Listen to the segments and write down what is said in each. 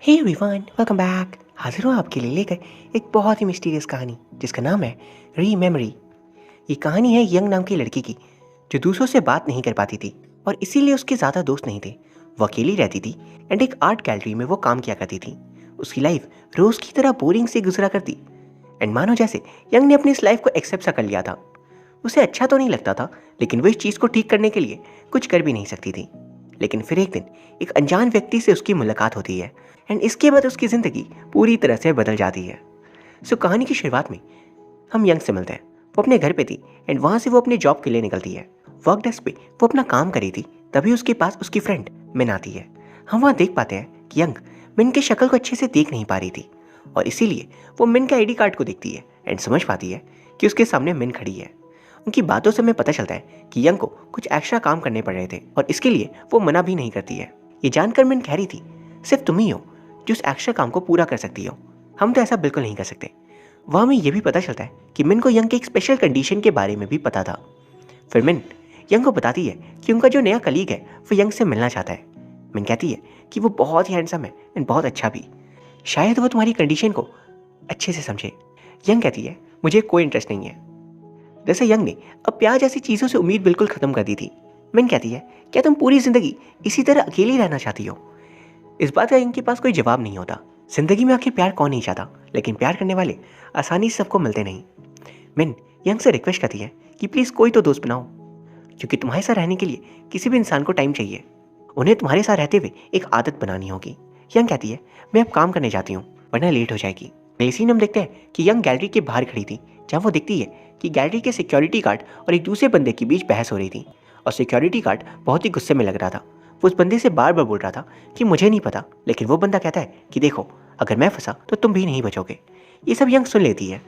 Hey everyone, welcome back. हाजिर हूँ आपके लिए लेकर एक बहुत ही मिस्टीरियस कहानी जिसका नाम है रीमेमोरी। ये कहानी है यंग नाम की लड़की की जो दूसरों से बात नहीं कर पाती थी और इसीलिए उसके ज़्यादा दोस्त नहीं थे। वो अकेली रहती थी एंड एक आर्ट गैलरी में वो काम किया करती थी। उसकी लाइफ रोज़ की तरह बोरिंग से गुजरा करती एंड मानो जैसे यंग ने अपनी इस लाइफ को एक्सेप्ट सा कर लिया था। उसे अच्छा तो नहीं लगता था लेकिन वो इस चीज़ को ठीक करने के लिए कुछ कर भी नहीं सकती थी। लेकिन फिर एक दिन एक अनजान व्यक्ति से उसकी मुलाकात होती है एंड इसके बाद उसकी ज़िंदगी पूरी तरह से बदल जाती है। सो कहानी की शुरुआत में हम यंग से मिलते हैं। वो अपने घर पे थी एंड वहाँ से वो अपने जॉब के लिए निकलती है। वर्क डेस्क पे वो अपना काम करी थी, तभी उसके पास उसकी फ्रेंड मिन आती है। हम वहाँ देख पाते हैं कि यंग मिन की शक्ल को अच्छे से देख नहीं पा रही थी और इसीलिए वो मिन के आईडी कार्ड को देखती है एंड समझ पाती है कि उसके सामने मिन खड़ी है। उनकी बातों से हमें पता चलता है कि यंग को कुछ एक्स्ट्रा काम करने पड़ रहे थे और इसके लिए वो मना भी नहीं करती है। ये जानकर मिन कह रही थी, सिर्फ तुम ही हो जो उस एक्स्ट्रा काम को पूरा कर सकती हो, हम तो ऐसा बिल्कुल नहीं कर सकते। वह हमें यह भी पता चलता है कि मिन को यंग के एक स्पेशल कंडीशन के बारे में भी पता था। फिर मिन यंग को बताती है कि उनका जो नया कलीग है वो यंग से मिलना चाहता है। मिन कहती है कि वो बहुत ही हैंडसम है एंड बहुत अच्छा भी, शायद वो तुम्हारी कंडीशन को अच्छे से समझे। यंग कहती है मुझे कोई इंटरेस्ट नहीं है। जैसे यंग ने अब प्यार जैसी चीज़ों से उम्मीद बिल्कुल ख़त्म कर दी थी। मिन कहती है क्या तुम पूरी ज़िंदगी इसी तरह अकेली रहना चाहती हो? इस बात का इनके पास कोई जवाब नहीं होता। जिंदगी में आखिर प्यार कौन नहीं चाहता, लेकिन प्यार करने वाले आसानी से सबको मिलते नहीं। मिन यंग से रिक्वेस्ट करती है कि प्लीज़ कोई तो दोस्त बनाओ, क्योंकि तुम्हारे साथ रहने के लिए किसी भी इंसान को टाइम चाहिए। उन्हें तुम्हारे साथ रहते हुए एक आदत बनानी होगी। यंग कहती है मैं अब काम करने जाती हूँ वरना लेट हो जाएगी। अगले सीन हम देखते हैं कि यंग गैलरी के बाहर खड़ी थी, जहाँ वो देखती है कि गैलरी के सिक्योरिटी गार्ड और एक दूसरे बंदे के बीच बहस हो रही थी और सिक्योरिटी गार्ड बहुत ही गुस्से में लग रहा था। वो उस बंदे से बार बार बोल रहा था कि मुझे नहीं पता, लेकिन वो बंदा कहता है कि देखो अगर मैं फंसा तो तुम भी नहीं बचोगे। ये सब यंग सुन लेती है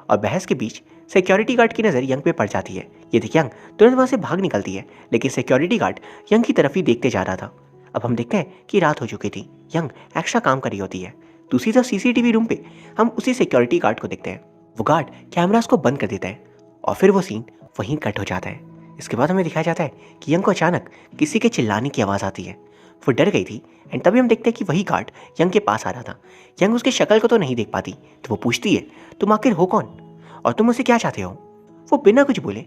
और बहस के बीच सिक्योरिटी गार्ड की नज़र यंग पे पड़ जाती है। ये देख यंग तुरंत वहाँ से भाग निकलती है, लेकिन सिक्योरिटी गार्ड यंग की तरफ ही देखते जा रहा था। अब हम देखते हैं कि रात हो चुकी थी। यंग एक्स्ट्रा काम कर रही होती है। दूसरी तरफ सीसीटीवी रूम पे हम उसी सिक्योरिटी गार्ड को देखते हैं। वो गार्ड कैमरास को बंद कर देता है और फिर वो सीन वहीं कट हो जाता है। इसके बाद हमें दिखाया जाता है कि यंग को अचानक किसी के चिल्लाने की आवाज़ आती है। वो डर गई थी एंड तभी हम देखते हैं कि वही गार्ड यंग के पास आ रहा था। यंग उसकी शक्ल को तो नहीं देख पाती, तो वो पूछती है तुम आखिर हो कौन और तुम मुझसे क्या चाहते हो? वो बिना कुछ बोले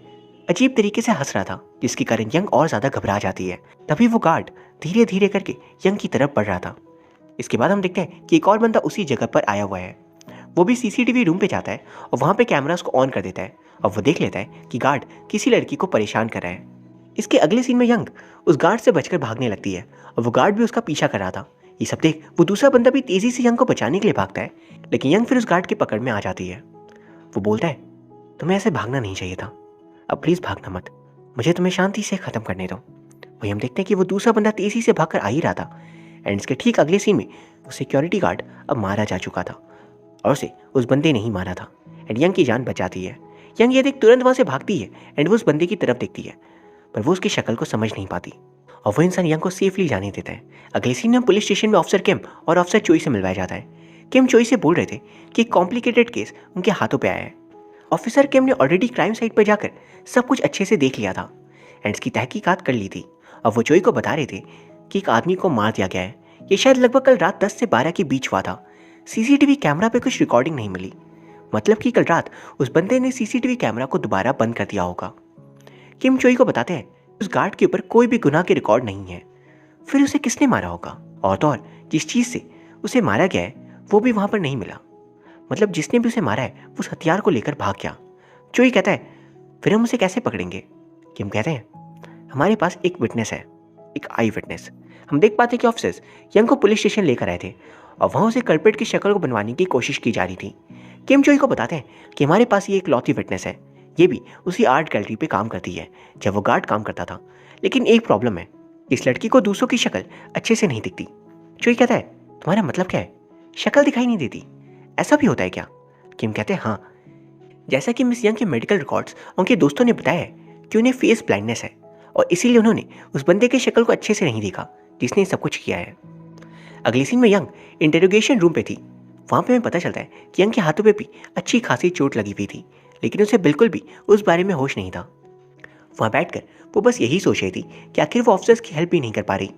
अजीब तरीके से हंस रहा था, जिसके कारण यंग और ज़्यादा घबरा जाती है। तभी वो गार्ड धीरे धीरे करके यंग की तरफ बढ़ रहा था। इसके बाद हम देखते हैं कि एक और बंदा उसी जगह पर आया हुआ है। वो भी सीसीटीवी रूम पे जाता है और वहाँ पे कैमरास को ऑन कर देता है और वो देख लेता है कि गार्ड किसी लड़की को परेशान कर रहा है। इसके अगले सीन में यंग उस गार्ड से बचकर भागने लगती है और वो गार्ड भी उसका पीछा कर रहा था। ये सब देख वो दूसरा बंदा भी तेजी से यंग को बचाने के लिए भागता है, लेकिन यंग फिर उस गार्ड की पकड़ में आ जाती है। वो बोलता है तुम्हें ऐसे भागना नहीं चाहिए था, अब प्लीज़ भागना मत, मुझे तुम्हें शांति से ख़त्म करने दो। वही हम देखते हैं कि वो दूसरा बंदा तेजी से भागकर आ ही रहा था एंड इसके ठीक अगले सीन में वो सिक्योरिटी गार्ड अब मारा जा चुका था और उसे उस बंदे ने ही मारा था एंड यंग की जान बच जाती है। यंग ये देख तुरंत वहाँ से भागती है एंड वो उस बंदे की तरफ देखती है, पर वो उसकी शक्ल को समझ नहीं पाती और वो इंसान यंग को सेफली जाने देता है। अगले सीन में पुलिस स्टेशन में ऑफिसर किम और ऑफिसर चोई से मिलवाया जाता है। किम चोई से बोल रहे थे कि एक कॉम्प्लिकेटेड केस उनके हाथों पे आया है। ऑफिसर किम ने ऑलरेडी क्राइम साइट पर जाकर सब कुछ अच्छे से देख लिया था एंड इसकी तहकीकात कर ली थी और वो चोई को बता रहे थे कि एक आदमी को मार दिया गया है। ये शायद लगभग कल रात 10 से 12 के बीच हुआ था। सीसीटीवी कैमरा पे कुछ रिकॉर्डिंग नहीं मिली, मतलब कि कल रात उस बंदे ने सीसीटीवी कैमरा को दोबारा बंद कर दिया होगा। किम चोई को बताते हैं उस गार्ड के ऊपर कोई भी गुनाह के रिकॉर्ड नहीं है, फिर उसे किसने मारा होगा? और तो और जिस चीज़ से उसे मारा गया है वो भी वहाँ पर नहीं मिला, मतलब जिसने भी उसे मारा है वो उस हथियार को लेकर भाग गया। चोई कहता है फिर हम उसे कैसे पकड़ेंगे? किम कहते हैं हमारे पास एक विटनेस है, एक आई विटनेस। हम देख पाते कि ऑफिसर्स यंग को पुलिस स्टेशन लेकर आए थे और वहाँ उसे कल्प्रिट की शक्ल को बनवाने की कोशिश की जा रही थी। किम चोई को बताते हैं कि हमारे पास ये एक लौती विटनेस है, ये भी उसी आर्ट गैलरी पे काम करती है जब वो गार्ड काम करता था, लेकिन एक प्रॉब्लम है, इस लड़की को दूसरों की शक्ल अच्छे से नहीं दिखती। चोई कहता है तुम्हारा मतलब क्या है, शक्ल दिखाई नहीं देती, ऐसा भी होता है क्या? किम कहते हैं हाँ, जैसा कि मिस यंग के मेडिकल रिकॉर्ड्स उनके दोस्तों ने बताया है कि उन्हें फेस ब्लाइंडनेस है और इसीलिए उन्होंने उस बंदे की शक्ल को अच्छे से नहीं देखा जिसने सब कुछ किया है। अगले सीन में यंग इंटेरोगेशन रूम पे थी। वहाँ पे हमें पता चलता है कि यंग के हाथों पे भी अच्छी खासी चोट लगी हुई थी, लेकिन उसे बिल्कुल भी उस बारे में होश नहीं था। वहाँ बैठकर वो बस यही सोच रही थी कि आखिर वो ऑफिसर्स की हेल्प भी नहीं कर पा रही।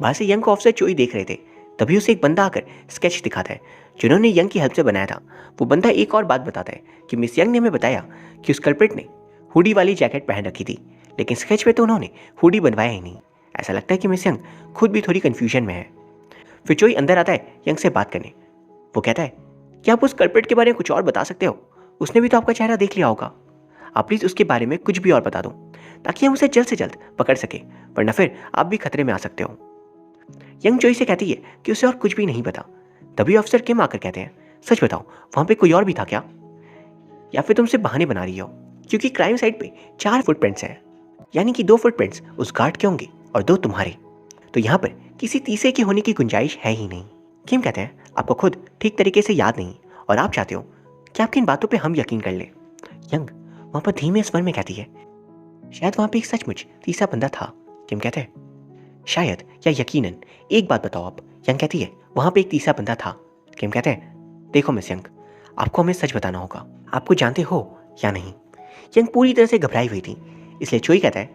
बाहर से यंग को ऑफिसर चोई देख रहे थे, तभी उसे एक बंदा आकर स्केच दिखाता है जिन्होंने यंग की हेल्प से बनाया था। वो बंदा एक और बात बताता है कि मिस यंग ने हमें बताया कि उस कल्प्रिट ने हुडी वाली जैकेट पहन रखी थी, लेकिन स्केच में तो उन्होंने हुडी बनवाया ही नहीं। ऐसा लगता है कि मिस यंग खुद भी थोड़ी कन्फ्यूजन में है। फिर चोई अंदर आता है यंग से बात करने। वो कहता है, क्या आप उस कल्प्रिट के बारे में कुछ और बता सकते हो? उसने भी तो आपका चेहरा देख लिया होगा। आप प्लीज़ उसके बारे में कुछ भी और बता दो ताकि हम उसे जल्द से जल्द पकड़ सके, वरना फिर आप भी खतरे में आ सकते हो। यंग चोई से कहती है कि उसे और कुछ भी नहीं पता। तभी ऑफिसर किम आकर कहते हैं, सच बताओ वहां पे कोई और भी था क्या, या फिर तुमसे बहाने बना रही हो? क्योंकि क्राइम साइट पे 4 फुटप्रिंट्स हैं, यानी कि 2 फुटप्रिंट्स उस गार्ड के होंगे और 2 तुम्हारे, तो यहाँ पर किसी तीसरे के होने की गुंजाइश है ही नहीं। किम कहते हैं, आपको खुद ठीक तरीके से याद नहीं और आप चाहते हो कि आपकी इन बातों पे हम यकीन कर ले। यंग वहां पर धीमे स्वर में कहती है, शायद वहां पे एक सचमुच तीसरा बंदा था। किम कहते हैं, शायद या यकीनन, एक बात बताओ आप। यंग कहती है, वहां पे एक तीसरा बंदा था। किम कहते हैं, देखो मिस यंग, आपको हमें सच बताना होगा, आपको जानते हो या नहीं? यंग पूरी तरह से घबराई हुई थी, इसलिए चोई कहता है,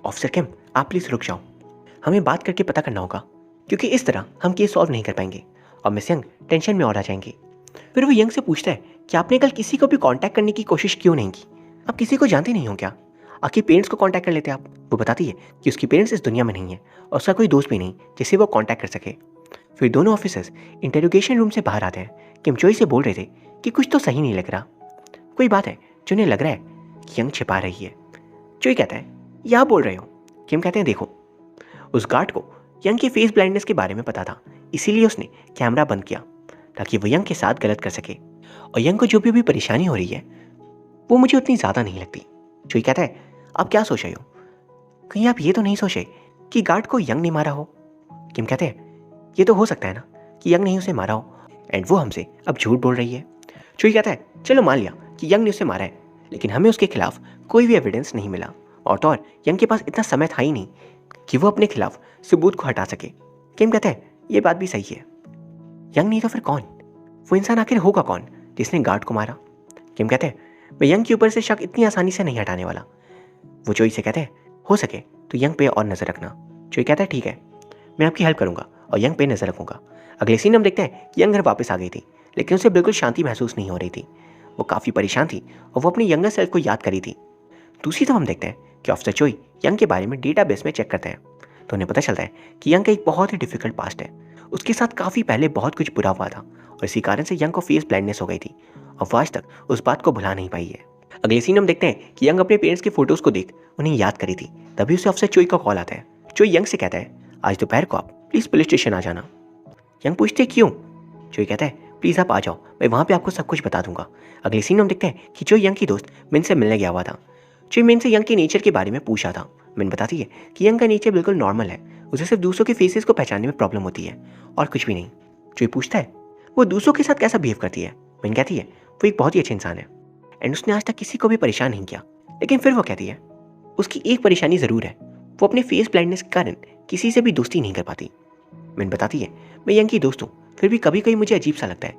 ऑफिसर किम आप प्लीज रुक जाओ, हमें बात करके पता करना होगा, क्योंकि इस तरह हम केस सॉल्व नहीं कर पाएंगे और मिस यंग टेंशन में और आ जाएंगी। फिर वो यंग से पूछता है कि आपने कल किसी को भी कांटेक्ट करने की कोशिश क्यों नहीं की? आप किसी को जानते नहीं हो क्या? आपके पेरेंट्स को कांटेक्ट कर लेते आप। वो बताती है कि उसके पेरेंट्स इस दुनिया में नहीं है और उसका कोई दोस्त भी नहीं जिसे वो कांटेक्ट कर सके। फिर दोनों ऑफिसर्स इंटरोगेशन रूम से बाहर आते हैं। किम चोई से बोल रहे थे कि कुछ तो सही नहीं लग रहा, कोई बात है जो उन्हें लग रहा है कि यंग छिपा रही है। चोई कहता है, ये आप बोल रहे हो? किम कहते हैं, देखो उस गार्ड को यंग के फेस ब्लाइंडनेस के बारे में पता था, इसीलिए उसने कैमरा बंद किया ताकि वो यंग के साथ गलत कर सके, और यंग को जो भी परेशानी हो रही है वो मुझे उतनी ज़्यादा नहीं लगती। चोई कहता है, आप क्या सोच रहे हो? कहीं आप ये तो नहीं सोचे कि गार्ड को यंग ने मारा हो? किम कहते हैं, ये तो हो सकता है ना कि यंग ने उसे मारा हो एंड वो हमसे अब झूठ बोल रही है। चोई कहता है, चलो मान लिया कि यंग ने उसे मारा है, लेकिन हमें उसके खिलाफ कोई भी एविडेंस नहीं मिला, और तो और यंग के पास इतना समय था ही नहीं कि वो अपने खिलाफ सबूत को हटा सके। किम कहता है, ये बात भी सही है। यंग नहीं तो फिर कौन? वो इंसान आखिर होगा कौन जिसने गार्ड को मारा? किम कहते हैं, मैं यंग के ऊपर से शक इतनी आसानी से नहीं हटाने वाला। वो चोई से कहते हैं, हो सके तो यंग पे और नजर रखना। चोई कहता है, ठीक है, मैं आपकी हेल्प करूंगा और यंग पे नजर रखूंगा। अगले सीन हम देखते हैं कि यंग घर वापस आ गई थी, लेकिन उसे बिल्कुल शांति महसूस नहीं हो रही थी। वो काफ़ी परेशान थी और वो अपनी यंगर सेल्फ को याद करी थी। दूसरी तरफ हम देखते हैं कि ऑफिसर चोई यंग के बारे में डेटाबेस में चेक करते हैं, तो उन्हें पता चलता है कि यंग का एक बहुत ही डिफिकल्ट पास्ट है। उसके साथ काफ़ी पहले बहुत कुछ बुरा हुआ था और इसी कारण से यंग को फेस ब्लाइंडनेस हो गई थी और वो आज तक उस बात को भुला नहीं पाई है। अगले सीन हम देखते हैं कि यंग अपने पेरेंट्स के फोटोज को देख उन्हें याद करी थी। तभी उसे ऑफिसर चोई का कॉल आता है। चोई यंग से कहता है, आज दोपहर को आप प्लीज़ पुलिस स्टेशन आ जाना। यंग पूछते क्यों? चोई कहता है, प्लीज़ आप आ जाओ, मैं वहाँ पे आपको सब कुछ बता दूंगा। अगले सीन हम देखते हैं कि चोई यंग की दोस्त मिन से मिलने गया हुआ था। चोई मिन से यंग के नेचर के बारे में पूछा था। मिन बताती है कि यंग का नेचर बिल्कुल नॉर्मल है, उसे सिर्फ दूसरों के फेसेस को पहचानने में प्रॉब्लम होती है और कुछ भी नहीं। चोई पूछता है, वो दूसरों के साथ कैसा बिहेव करती है? मिन कहती है, वो एक बहुत ही अच्छे इंसान है एंड उसने आज तक किसी को भी परेशान नहीं किया। लेकिन फिर वो कहती है, उसकी एक परेशानी ज़रूर है, वो अपने फेस ब्लाइंडनेस के कारण किसी से भी दोस्ती नहीं कर पाती। मिन बताती है, मैं यंग की दोस्त हूँ, फिर भी कभी कभी मुझे अजीब सा लगता है,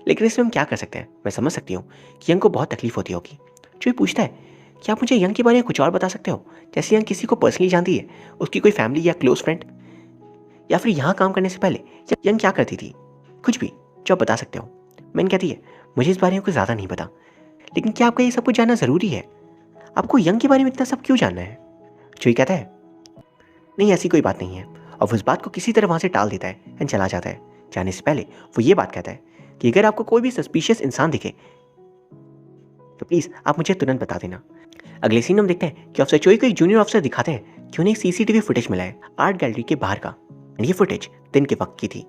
लेकिन इसमें हम क्या कर सकते हैं? मैं समझ सकती हूँ कि यंग को बहुत तकलीफ होती होगी। चोई पूछता है, क्या आप मुझे यंग के बारे में कुछ और बता सकते हो? जैसे यंग किसी को पर्सनली जानती है, उसकी कोई फैमिली या क्लोज फ्रेंड, या फिर यहाँ काम करने से पहले यंग क्या करती थी? कुछ भी जो आप बता सकते हो। मिन कहती है, मुझे इस बारे में कुछ ज़्यादा नहीं पता, लेकिन क्या आपका ये सब कुछ जानना ज़रूरी है? आपको यंग के बारे में इतना सब क्यों जानना है? चोई कहता है, नहीं ऐसी कोई बात नहीं है, और उस बात को किसी तरह वहाँ से टाल देता है एंड चला जाता है। जाने से पहले वो ये बात कहता है कि अगर आपको कोई भी सस्पिशियस इंसान दिखे तो प्लीज़ आप मुझे तुरंत बता देना। अगले सीन हम देखते हैं कि ऑफिसर चोई को एक जूनियर ऑफिसर दिखाते हैं कि उन्हें एक सीसीटीवी फुटेज मिला है आर्ट गैलरी के बाहर का, एंड ये फुटेज दिन के वक्त की थी।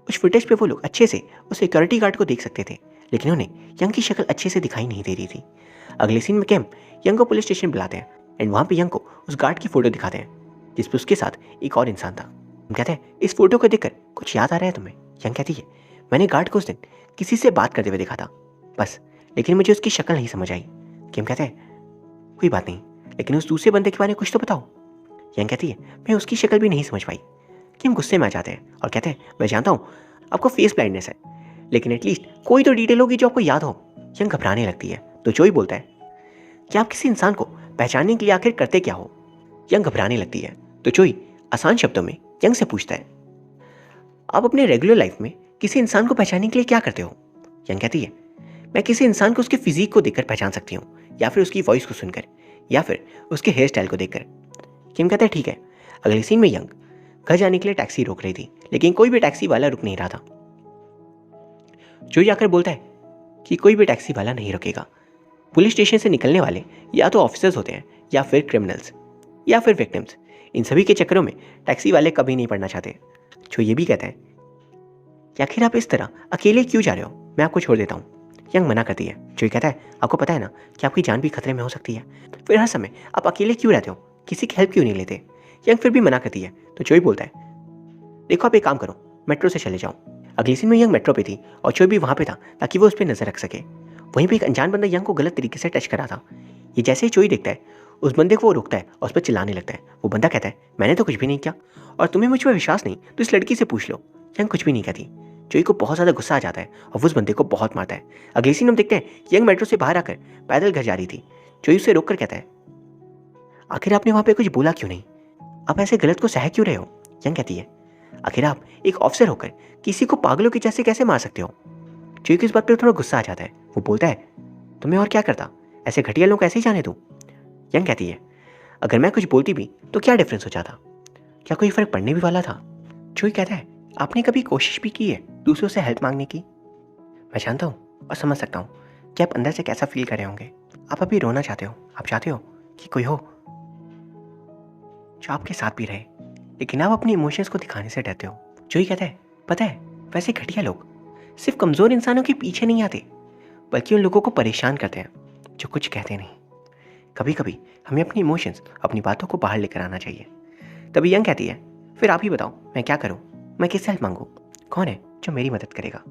उस फुटेज पे वो लोग अच्छे से उस सिक्योरिटी गार्ड को देख सकते थे, लेकिन उन्हें यंग की शक्ल अच्छे से दिखाई नहीं दे रही थी। अगले सीन में कैम यंग को पुलिस स्टेशन बुलाते हैं एंड वहाँ पे यंग को उस गार्ड की फोटो दिखाते हैं जिसपे उसके साथ एक और इंसान था। हम कहते हैं, इस फोटो को देखकर कुछ याद आ रहा है तुम्हें? यंग कहती है, मैंने गार्ड को उस दिन किसी से बात करते हुए देखा था बस, लेकिन मुझे उसकी शक्ल नहीं समझ आई। किम कहते हैं, कोई बात नहीं, लेकिन उस दूसरे बंदे के बारे में कुछ तो बताओ। यंग कहती है, मैं उसकी शक्ल भी नहीं समझ पाई। किम गुस्से में आ जाते हैं और कहते हैं, मैं जानता हूँ आपको फेस ब्लाइंडनेस है, लेकिन एटलीस्ट कोई तो डिटेल होगी जो आपको याद हो। यंग घबराने लगती है तो चोई बोलता है कि आप किसी इंसान को पहचानने के लिए आखिर करते क्या हो? यंग घबराने लगती है तो चोई आसान शब्दों में यंग से पूछता है, आप अपने रेगुलर लाइफ में किसी इंसान को पहचानने के लिए क्या करते हो? यंग कहती है, मैं किसी इंसान को उसके फिजिक को देखकर पहचान सकती हूँ, या फिर उसकी वॉइस को सुनकर, या फिर उसके हेयर स्टाइल को देखकर। किम कहता है ठीक है। अगले सीन में यंग घर जाने के लिए टैक्सी रोक रही थी, लेकिन कोई भी टैक्सी वाला रुक नहीं रहा था। जो आकर बोलता है कि कोई भी टैक्सी वाला नहीं रुकेगा। पुलिस स्टेशन से निकलने वाले या तो ऑफिसर्स होते हैं, या फिर क्रिमिनल्स, या फिर विक्टिम्स। इन सभी के चक्करों में टैक्सी वाले कभी नहीं पड़ना चाहते। जो ये भी कहता है कि आखिर आप इस तरह अकेले क्यों जा रहे हो, मैं आपको छोड़ देता हूँ। यंग मना करती है। जो कहता है आपको पता है ना कि आपकी जान भी खतरे में हो सकती है, फिर हर समय आप अकेले क्यों रहते हो, किसी की हेल्प क्यों नहीं लेते। यंग फिर भी मना करती है। तो चोई बोलता है देखो आप एक काम करो, मेट्रो से चले जाओ। अगले सीन में यंग मेट्रो पे थी और चोई भी वहाँ पे था ताकि वो उस पर नजर रख सके। वहीं पे एक अनजान बंदा यंग को गलत तरीके से टच करा था। ये जैसे ही चोई देखता है उस बंदे को वो रोकता है और उस पर चिल्लाने लगता है। वो बंदा कहता है मैंने तो कुछ भी नहीं किया, और तुम्हें मुझ पर विश्वास नहीं तो इस लड़की से पूछ लो। यंग कुछ भी नहीं कहती। चोई को बहुत ज़्यादा गुस्सा आ जाता है और वो उस बंदे को बहुत मारता है। अगले सीन हम देखते हैं यंग मेट्रो से बाहर आकर पैदल घर जा रही थी। चोई उसे रोक कर कहता है आखिर आपने वहाँ पे कुछ बोला क्यों नहीं, आप ऐसे गलत को सह क्यों रहे हो। यंग कहती है आखिर आप एक ऑफिसर होकर किसी को पागलों के जैसे कैसे मार सकते हो। चोई को इस बात पर थोड़ा गुस्सा आ जाता है। वो बोलता है तुम्हें और क्या करता, ऐसे घटिया लोग ऐसे ही जाने दूं। यंग कहती है अगर मैं कुछ बोलती भी तो क्या डिफरेंस हो जाता, क्या कोई फर्क पड़ने भी वाला था। चोई कहता है आपने कभी कोशिश भी की है दूसरों से हेल्प मांगने की। मैं जानता हूँ और समझ सकता हूँ कि आप अंदर से कैसा फील कर रहे होंगे। आप अभी रोना चाहते हो, आप चाहते हो कि कोई हो जो आपके साथ भी रहे, लेकिन आप अपने इमोशंस को दिखाने से डरते हो। जो ही कहता है पता है वैसे घटिया लोग सिर्फ कमज़ोर इंसानों के पीछे नहीं आते, बल्कि उन लोगों को परेशान करते हैं जो कुछ कहते नहीं। कभी कभी हमें अपनी इमोशंस, अपनी बातों को बाहर लेकर आना चाहिए। तभी यंग कहती है फिर आप ही बताओ मैं क्या करूं, मैं किससे हेल्प मांगूं, कौन है जो मेरी मदद करेगा।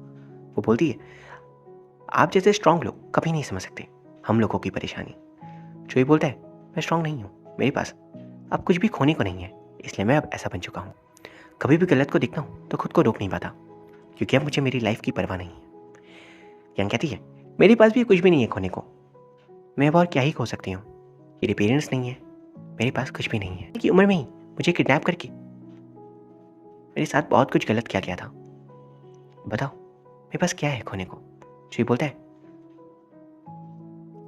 वो बोलती है आप जैसे स्ट्रांग लोग कभी नहीं समझ सकते हम लोगों की परेशानी। जो ही बोलता है मैं स्ट्रांग नहीं हूँ, मेरे पास अब कुछ भी खोने को नहीं है, इसलिए मैं अब ऐसा बन चुका हूँ। कभी भी गलत को देखता हूँ तो खुद को रोक नहीं पाता, क्योंकि अब मुझे मेरी लाइफ की परवाह नहीं है। यंग कहती है मेरे पास भी कुछ भी नहीं है खोने को, मैं अब और क्या ही खो सकती हूँ। मेरे पेरेंट्स नहीं है, मेरे पास कुछ भी नहीं है। कि उम्र में ही मुझे किडनैप करके मेरे साथ बहुत कुछ गलत किया गया था, बताओ मेरे पास क्या है खोने को। जो बोलता है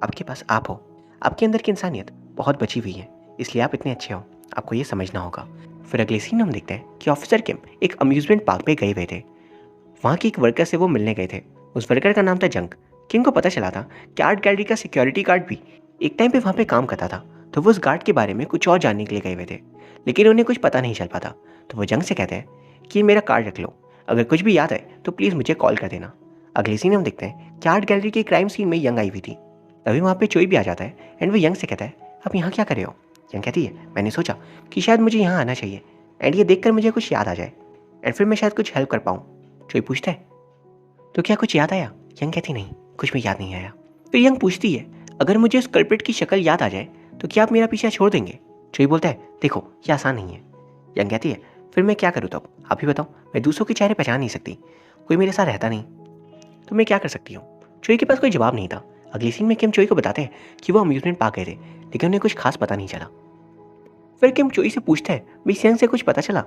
आपके पास आप हो, आपके अंदर की इंसानियत बहुत बची हुई है, इसलिए आप इतने अच्छे हो, आपको ये समझना होगा। फिर अगले सीन हम देखते हैं कि ऑफिसर किम एक अम्यूजमेंट पार्क पे गए हुए थे। वहाँ की एक वर्कर से वो मिलने गए थे। उस वर्कर का नाम था जंग। किम को पता चला था कि आर्ट गैलरी का सिक्योरिटी गार्ड भी एक टाइम पे वहाँ पे काम करता था, तो वो उस गार्ड के बारे में कुछ और जानने के लिए गए हुए थे, लेकिन उन्हें कुछ पता नहीं चल पाता। तो वो जंग से कहते हैं कि मेरा कार्ड रख लो, अगर कुछ भी याद आए तो प्लीज़ मुझे कॉल कर देना। अगले सीन हम देखते हैं कि आर्ट गैलरी के क्राइम सीन में यंग आई हुई थी। तभी वहाँ पे चोई भी आ जाता है एंड वो यंग से कहता है आप यहाँ क्या कर रहे हो। यंग कहती है मैंने सोचा कि शायद मुझे यहाँ आना चाहिए एंड ये देखकर मुझे कुछ याद आ जाए एंड फिर मैं शायद कुछ हेल्प कर पाऊँ। चोई पूछता है तो क्या कुछ याद आया। यंग कहती नहीं, कुछ भी याद नहीं आया। फिर यंग पूछती है अगर मुझे उस कल्प्रिट की शक्ल याद आ जाए तो क्या आप मेरा पीछा छोड़ देंगे। चोई बोलता है देखो ये आसान नहीं है। यंग कहती है फिर मैं क्या करूँ तब, आप ही बताओ, मैं दूसरों के चेहरे पहचान नहीं सकती, कोई मेरे साथ रहता नहीं, तो मैं क्या कर सकती हूँ। चोई के पास कोई जवाब नहीं था। अगले सीन में किम चोई को बताते हैं कि वो अम्यूजमेंट पार्क गए थे, लेकिन उन्हें कुछ खास पता नहीं चला। फिर किम चोई से पूछता है मिस यंग से कुछ पता चला।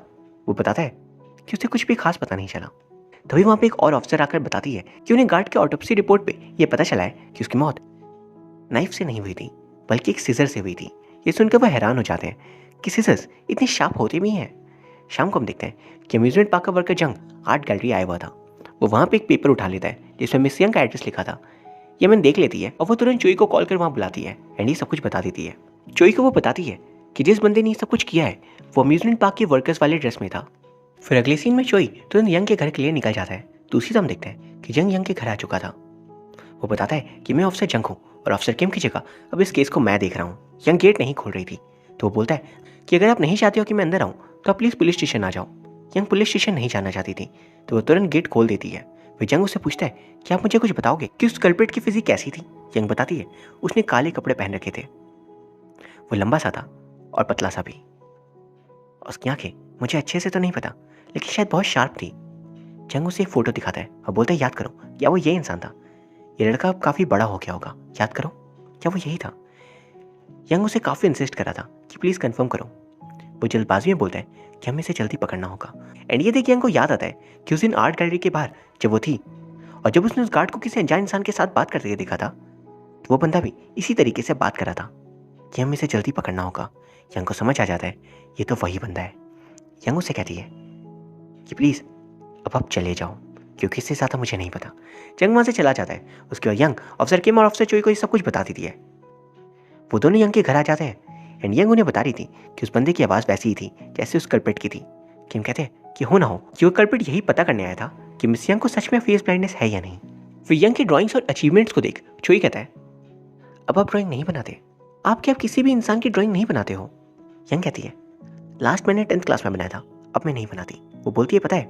वो बताता है कि उसे कुछ भी खास पता नहीं चला। तभी वहाँ पे एक और ऑफिसर आकर बताती है कि उन्हें गार्ड के ऑटोप्सी रिपोर्ट पे ये पता चला है कि उसकी मौत नाइफ से नहीं हुई थी, बल्कि एक सीजर से हुई थी। ये सुनकर वह हैरान हो जाते हैं कि सीजर्स इतने शार्प होते भी हैं। शाम को हम देखते हैं कि अम्यूजमेंट पार्क का वर्कर जंग आर्ट गैलरी आया हुआ था। वो वहाँ पे एक पेपर उठा लेता है जिसमें मिस यंग का एड्रेस लिखा था। ये मैंने देख लेती है और वो तुरंत चोई को कॉल कर वहाँ बुलाती है एंड ये सब कुछ बता देती है। चोई को वो बताती है कि जिस बंदे ने ये सब कुछ किया है वो अम्यूजमेंट पार्क के वर्कर्स वाले ड्रेस में था। फिर अगले सीन में चोई तुरंत यंग के घर के लिए निकल जाता है। दूसरी तरफ हम देखते हैं कि जंग यंग के घर आ चुका था। वो बताता है कि मैं ऑफिसर जंग हूँ और ऑफिसर किम की जगह अब इस केस को मैं देख रहा हूँ। यंग गेट नहीं खोल रही थी, तो वो बोलता है कि अगर आप नहीं चाहते हो कि मैं अंदर आऊँ तो आप प्लीज़ पुलिस स्टेशन आ जाओ। यंग पुलिस स्टेशन नहीं जाना चाहती थी, तो वो तुरंत गेट खोल देती है। फिर जंग उससे पूछता है कि आप मुझे कुछ बताओगे कि उस कल्प्रिट की फिजिक कैसी थी। यंग बताती है उसने काले कपड़े पहन रखे थे, वो लंबा सा था और पतला सा भी, उसकी आंखें मुझे अच्छे से तो नहीं पता लेकिन शायद बहुत शार्प थी। जंग उसे एक फोटो दिखाता है और बोलता है याद करो क्या वो ये इंसान था, ये लड़का अब काफ़ी बड़ा हो गया होगा, याद करो क्या वो यही था। यंग उसे काफ़ी इंसिस्ट करा था कि प्लीज़ कंफर्म करो। वो जल्दबाजी में बोलता है कि हमें इसे जल्दी पकड़ना होगा। एंड ये देखिए को याद आता है कि उस दिन आर्ट गैलरी के बाहर जब वो थी और जब उसने उस गार्ड को किसी अनजान इंसान के साथ बात करते हुए देखा था, तो वो बंदा भी इसी तरीके से बात कर रहा था कि हमें इसे जल्दी पकड़ना होगा। यंग को समझ आ जाता है ये तो वही बंदा है। यंग उससे कहती है कि प्लीज़ अब आप चले जाओ, क्योंकि इससे ज़्यादा मुझे नहीं पता। यंग वहाँ से चला जाता है। उसके बाद यंग ऑफिसर किम और ऑफिसर चोई को ये सब कुछ बता देती है। वो दोनों यंग के घर आ जाते हैं एंड यंग उन्हें बता रही थी कि उस बंदे की आवाज़ वैसी ही थी जैसे उस कल्प्रिट की थी। किम कहते हैं कि हो ना हो कि वो कल्प्रिट यही पता करने आया था कि मिस यंग को सच में फेस ब्लाइंडनेस है या नहीं। फिर यंग की ड्राइंग्स और अचीवमेंट्स को देख चोई कहता है अब आप ड्राइंग नहीं बनाते, आप क्या किसी भी इंसान की ड्राइंग नहीं बनाते हो? यंग कहती है लास्ट मैंने 10th क्लास में बनाया था, अब मैं नहीं बनाती। वो बोलती है पता है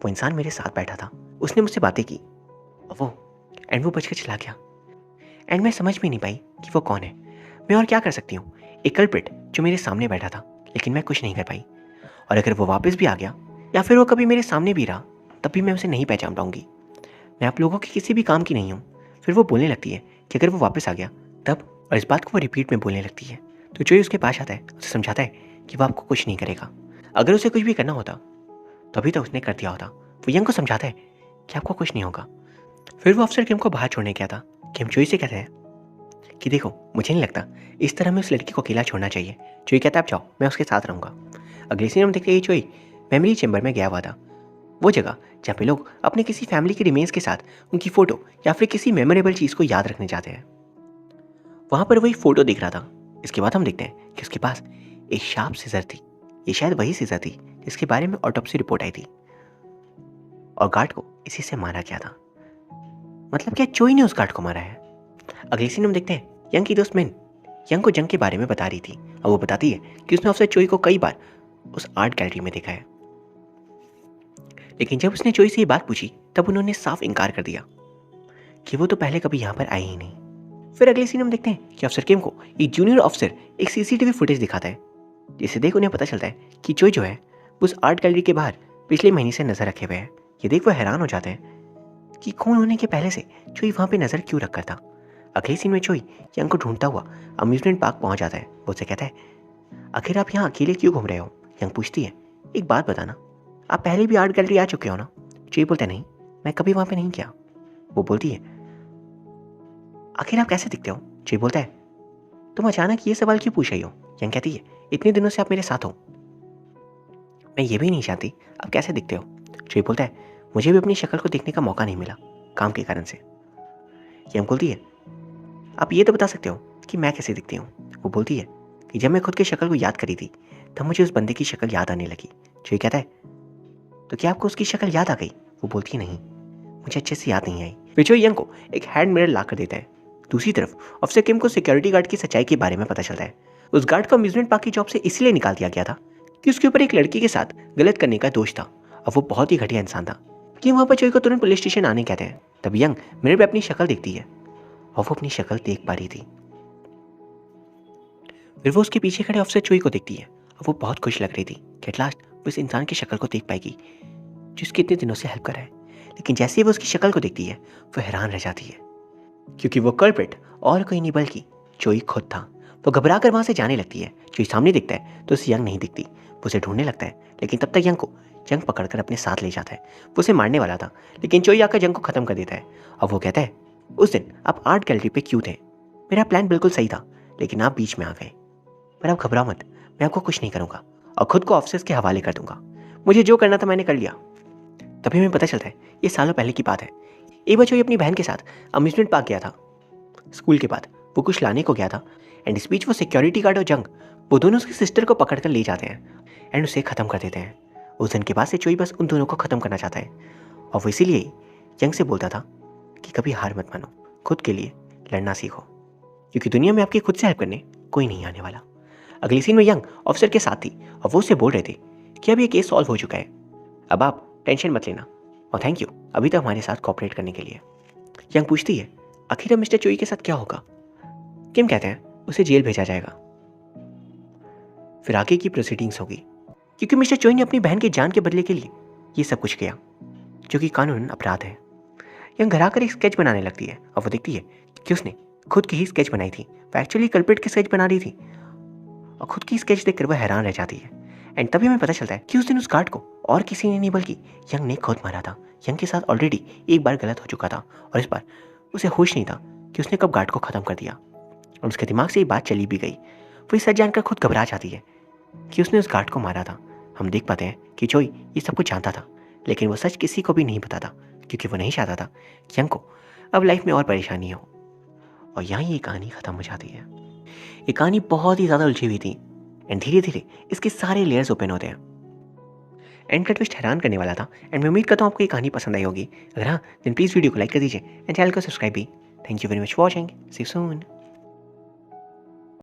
वो इंसान मेरे साथ बैठा था, उसने मुझसे बातें की और वो बच के चला गया। एंड मैं समझ भी नहीं पाई कि वो कौन है। मैं और क्या कर सकती हूँ? एक कल्प्रिट जो मेरे सामने बैठा था, लेकिन मैं कुछ नहीं कर पाई। और अगर वो वापस भी आ गया या फिर वो कभी मेरे सामने भी रहा, तब भी मैं उसे नहीं पहचान पाऊंगी। मैं आप लोगों के किसी भी काम की नहीं हूँ। फिर वो बोलने लगती है कि अगर वो वापस आ गया तब, और इस बात को वो रिपीट में बोलने लगती है। तो जो उसके पास आता है उसे समझाता है कि वो आपको कुछ नहीं करेगा। अगर उसे कुछ भी करना होता तो अभी तो उसने कर दिया होता। वो यंग को समझाता है कि आपको कुछ नहीं होगा। फिर वो अफसर किम को बाहर छोड़ने गया था। किम चोई से कहता है कि देखो मुझे नहीं लगता इस तरह में उस लड़की को अकेला छोड़ना चाहिए। चोई कहता है आप जाओ, मैं उसके साथ रहूँगा। अगले सीन में देखते ही चोई मेमोरी चैम्बर में गया हुआ था, वो जगह जहाँ पे लोग अपने किसी फैमिली के रिमेन्स के साथ उनकी फ़ोटो या फिर किसी मेमोरेबल चीज़ को याद रखने जाते हैं। वहाँ पर वही फ़ोटो दिख रहा था। इसके बाद हम देखते हैं कि उसके पास एक शार्प सीजर थी। ये शायद वही सीजर थी जिसके बारे में ऑटोप्सी रिपोर्ट आई थी और गार्ड को इसी से मारा गया था। मतलब क्या चोई ने उस गार्ड को मारा है? अगले सीन हम देखते हैं यंग की दोस्त मिन यंग को जंग के बारे में बता रही थी और वो बताती है कि उसने अफसर चोई को कई बार उस आर्ट गैलरी में देखा है। लेकिन जब उसने चोई से ये बात पूछी तब उन्होंने साफ इनकार कर दिया कि वो तो पहले कभी यहाँ पर आए ही नहीं। फिर अगले सीन हम देखते हैं कि अफसर किम को एक जूनियर ऑफिसर एक सीसीटीवी फुटेज दिखाता है, जिसे देख उन्हें पता चलता है कि चोई जो है वो उस आर्ट गैलरी के बाहर पिछले महीने से नजर रखे हुए है। ये देख वो हैरान हो जाते हैं कि खून होने के पहले से चोई वहाँ पे नजर क्यों रखा था। अगले सीन में चोई यंग को ढूंढता हुआ अम्यूजमेंट पार्क पहुंच जाता है। वो उसे कहता है आखिर आप यहाँ अकेले क्यों घूम रहे हो? यंग पूछती है एक बात बताना, आप पहले भी आर्ट गैलरी आ चुके हो ना? चोई बोलता नहीं, मैं कभी वहाँ पे नहीं गया। वो बोलती है आखिर आप कैसे दिखते हो? चोई बोलता है तुम अचानक ये सवाल क्यों पूछ रही हो? यंग कहती है इतने दिनों से आप मेरे साथ हो, मैं ये भी नहीं चाहती आप कैसे दिखते हो। चोई बोलता है मुझे भी अपनी शक्ल को देखने का मौका नहीं मिला काम के कारण से। यंग बोलती है आप ये तो बता सकते हो कि मैं कैसे दिखती हूँ? वो बोलती है कि जब मैं खुद की शक्ल को याद करी थी तब मुझे उस बंदे की शक्ल याद आने लगी। चोई कहता है तो क्या आपको उसकी शक्ल याद आ गई? वो बोलती है नहीं, मुझे अच्छे से याद नहीं आई। फिर चोई यंग को एक हैंड मिरर ला कर देता है। दूसरी तरफ अफसर किम को सिक्योरिटी गार्ड की सच्चाई के बारे में पता चलता है। उस गार्ड को अम्यूजमेंट पार्क की जॉब से इसलिए निकाल दिया गया था कि उसके ऊपर एक लड़की के साथ गलत करने का दोष था और वो बहुत ही घटिया इंसान था। कि वहाँ पर चोई को तुरंत पुलिस स्टेशन आने कहते हैं। तब यंग मिरर पे अपनी शक्ल देखती है और वो अपनी शक्ल देख पा रही थी। फिर वो उसके पीछे खड़े अफसर चोई को देखती है और वो बहुत खुश लग रही थी कि एट लास्ट वो इस इंसान की शक्ल को देख पाएगी जो उसके इतने दिनों से हेल्प कर रहा है। लेकिन जैसे ही वो उसकी शक्ल को देखती है वो हैरान रह जाती है, क्योंकि वो कल्प्रिट और कोई नहीं बल्कि चोई खुद था। वो घबरा कर वहाँ से जाने लगती है। चोई सामने दिखता है तो उसे यंग नहीं दिखती। वो उसे ढूंढने लगता है, लेकिन तब तक यंग को जंग पकड़कर अपने साथ ले जाता है। वो उसे मारने वाला था, लेकिन चोई आकर जंग को खत्म कर देता है और वो कहता है उस दिन आप आर्ट गैलरी पे क्यों थे? मेरा प्लान बिल्कुल सही था, लेकिन आप बीच में आ गए। पर आप घबराओ मत, मैं आपको कुछ नहीं करूँगा और खुद को ऑफिसर्स के हवाले कर दूंगा। मुझे जो करना था मैंने कर लिया। तभी हमें पता चलता है ये सालों पहले की बात है। एक बार चोई अपनी बहन के साथ अम्यूजमेंट पार्क गया था स्कूल के बाद। वो कुछ लाने को गया था एंड इस बीच वो सिक्योरिटी गार्ड और जंग वो दोनों उसकी सिस्टर को पकड़ कर ले जाते हैं एंड उसे ख़त्म कर देते हैं। उस दिन के बाद से चोई बस उन दोनों को ख़त्म करना चाहता है और वो इसीलिए जंग से बोलता था कि कभी हार मत मानो, खुद के लिए लड़ना सीखो, क्योंकि दुनिया में आपकी खुद से हेल्प करने कोई नहीं आने वाला। अगली सीन में यंग ऑफिसर के साथ थी और वो उससे बोल रहे थे कि अब ये केस सॉल्व हो चुका है, अब आप टेंशन मत लेना और थैंक यू अभी तक हमारे साथ कोऑपरेट करने के लिए। यंग पूछती है आखिर अब मिस्टर चोई के साथ क्या होगा? किम कहते हैं उसे जेल भेजा जाएगा। फिर आगे की प्रोसीडिंग्स होगी, क्योंकि मिस्टर चोई ने अपनी बहन की जान के बदले के लिए ये सब कुछ किया जो कि कानूनन अपराध है। यंग घर आकर एक स्केच बनाने लगती है और वो देखती है कि उसने खुद की ही स्केच बनाई थी। वो एक्चुअली कल्प्रिट की स्केच बना रही थी और खुद की स्केच देखकर वह हैरान रह जाती है। एंड तभी हमें पता चलता है कि उस दिन उस गार्ड को और किसी ने नहीं बल्कि यंग ने खुद मारा था। यंग के साथ ऑलरेडी एक बार गलत हो चुका था और इस बार उसे होश नहीं था कि उसने कब गार्ड को ख़त्म कर दिया। और उसके दिमाग से ये बात चली भी गई। वो ये सच जानकर खुद घबरा जाती है कि उसने उस गार्ड को मारा था। हम देख पाते हैं कि जोई ये सब कुछ जानता था, लेकिन वो सच किसी को भी नहीं बताता क्योंकि वो नहीं चाहता था कि यंग को अब लाइफ में और परेशानी हो। और यहाँ ये कहानी ख़त्म हो जाती है। ये कहानी बहुत ही ज़्यादा उलझी हुई थी एंड धीरे धीरे इसके सारे लेयर्स ओपन होते हैं। एंड का ट्विस्ट हैरान करने वाला था एंड मैं उम्मीद करता हूँ आपको ये कहानी पसंद आई होगी। अगर हाँ, देन प्लीज़ वीडियो को लाइक कर दीजिए एंड चैनल को सब्सक्राइब भी। Thank you very much for watching. See you soon.